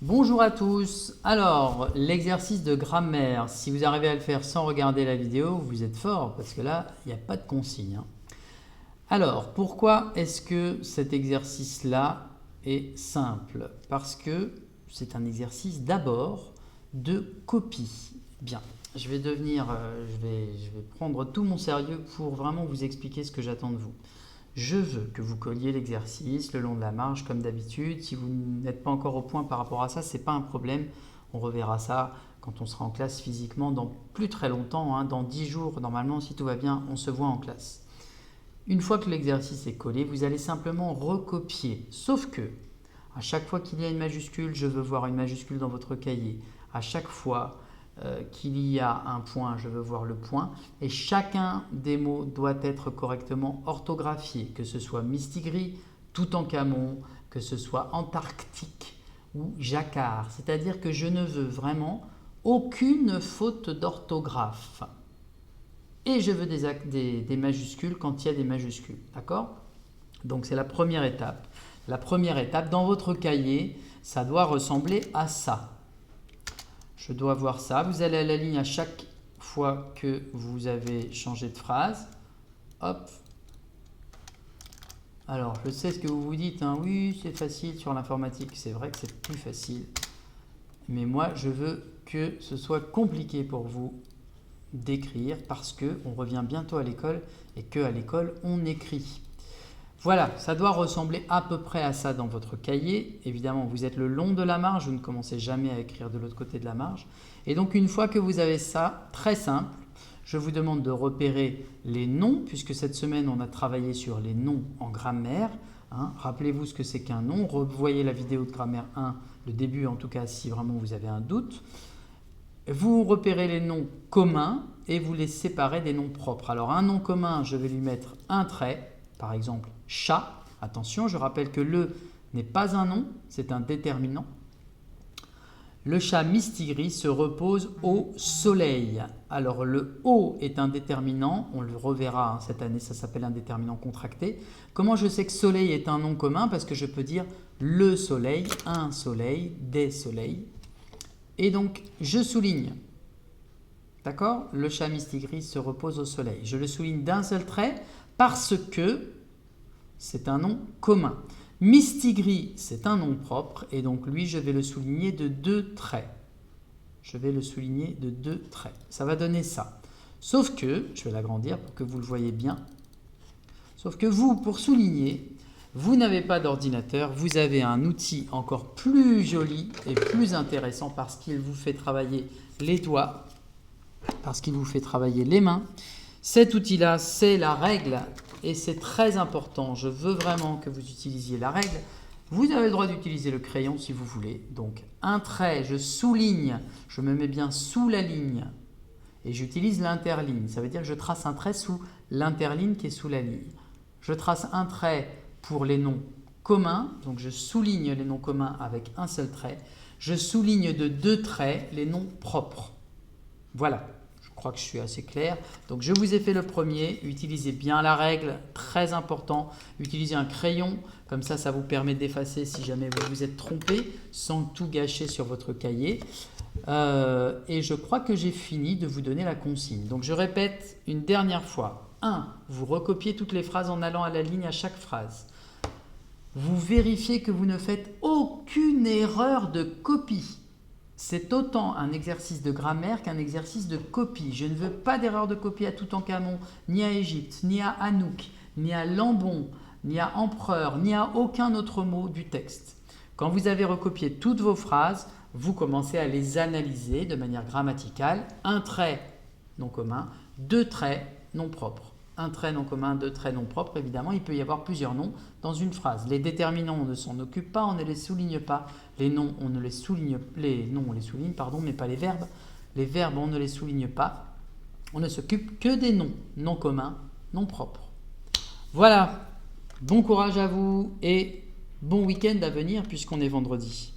Bonjour à tous. Alors, l'exercice de grammaire, si vous arrivez à le faire sans regarder la vidéo, vous êtes fort parce que là, il n'y a pas de consigne, hein. Alors, pourquoi est-ce que cet exercice-là est simple? Parce que c'est un exercice d'abord de copie. Bien, je vais prendre tout mon sérieux pour vraiment vous expliquer ce que j'attends de vous. Je veux que vous colliez l'exercice le long de la marge comme d'habitude. Si vous n'êtes pas encore au point par rapport à ça, ce n'est pas un problème. On reverra ça quand on sera en classe physiquement dans plus très longtemps, hein, dans 10 jours. Normalement, si tout va bien, on se voit en classe. Une fois que l'exercice est collé, vous allez simplement recopier. Sauf que, à chaque fois qu'il y a une majuscule, je veux voir une majuscule dans votre cahier. À chaque fois qu'il y a un point, je veux voir le point. Et chacun des mots doit être correctement orthographié, que ce soit Mistigris, Toutankhamon, que ce soit Antarctique ou Jacquard. C'est-à-dire que je ne veux vraiment aucune faute d'orthographe. Et je veux des majuscules quand il y a des majuscules. D'accord? Donc c'est la première étape. La première étape, dans votre cahier, ça doit ressembler à ça. Je dois voir ça. Vous allez à la ligne à chaque fois que vous avez changé de phrase. Hop. Alors, je sais ce que vous vous dites, hein. Oui, c'est facile sur l'informatique. C'est vrai que c'est plus facile. Mais moi, je veux que ce soit compliqué pour vous d'écrire parce qu'on revient bientôt à l'école et qu'à l'école, on écrit. Voilà, ça doit ressembler à peu près à ça dans votre cahier. Évidemment, vous êtes le long de la marge, vous ne commencez jamais à écrire de l'autre côté de la marge. Et donc, une fois que vous avez ça, très simple, je vous demande de repérer les noms, puisque cette semaine, on a travaillé sur les noms en grammaire, hein. Rappelez-vous ce que c'est qu'un nom. Revoyez la vidéo de grammaire 1, le début en tout cas, si vraiment vous avez un doute. Vous repérez les noms communs et vous les séparez des noms propres. Alors, un nom commun, je vais lui mettre un trait. Par exemple, chat. Attention, je rappelle que le n'est pas un nom, c'est un déterminant. Le chat Mistigris se repose au soleil. Alors le O est un déterminant, on le reverra, hein, cette année, ça s'appelle un déterminant contracté. Comment je sais que soleil est un nom commun? Parce que je peux dire le soleil, un soleil, des soleils. Et donc je souligne. D'accord? Le chat Mistigris se repose au soleil. Je le souligne d'un seul trait parce que c'est un nom commun. Mistigris, c'est un nom propre et donc lui, je vais le souligner de 2 traits. Je vais le souligner de 2 traits. Ça va donner ça. Sauf que, je vais l'agrandir pour que vous le voyez bien, sauf que vous, pour souligner, vous n'avez pas d'ordinateur, vous avez un outil encore plus joli et plus intéressant parce qu'il vous fait travailler les doigts, parce qu'il vous fait travailler les mains. Cet outil-là, c'est la règle et c'est très important. Je veux vraiment que vous utilisiez la règle. Vous avez le droit d'utiliser le crayon si vous voulez. Donc, un trait, je souligne, je me mets bien sous la ligne et j'utilise l'interligne. Ça veut dire que je trace un trait sous l'interligne qui est sous la ligne. Je trace un trait pour les noms communs. Donc, je souligne les noms communs avec un seul trait. Je souligne de 2 traits les noms propres. Voilà. Je crois que je suis assez clair. Donc je vous ai fait le premier. Utilisez bien la règle, très important. Utilisez un crayon, comme ça vous permet d'effacer si jamais vous vous êtes trompé, sans tout gâcher sur votre cahier. Et je crois que j'ai fini de vous donner la consigne. Donc je répète une dernière fois. 1. Vous recopiez toutes les phrases en allant à la ligne à chaque phrase. Vous vérifiez que vous ne faites aucune erreur de copie. C'est autant un exercice de grammaire qu'un exercice de copie. Je ne veux pas d'erreur de copie à Toutankhamon, ni à Égypte, ni à Anouk, ni à Lambon, ni à empereur, ni à aucun autre mot du texte. Quand vous avez recopié toutes vos phrases, vous commencez à les analyser de manière grammaticale. Un trait non commun, 2 traits non propres. Un trait non commun, 2 traits non propres, évidemment, il peut y avoir plusieurs noms dans une phrase. Les déterminants, on ne s'en occupe pas, on ne les souligne pas. Les noms, on les souligne, mais pas les verbes. Les verbes, on ne les souligne pas. On ne s'occupe que des noms, non communs, non propres. Voilà, bon courage à vous et bon week-end à venir puisqu'on est vendredi.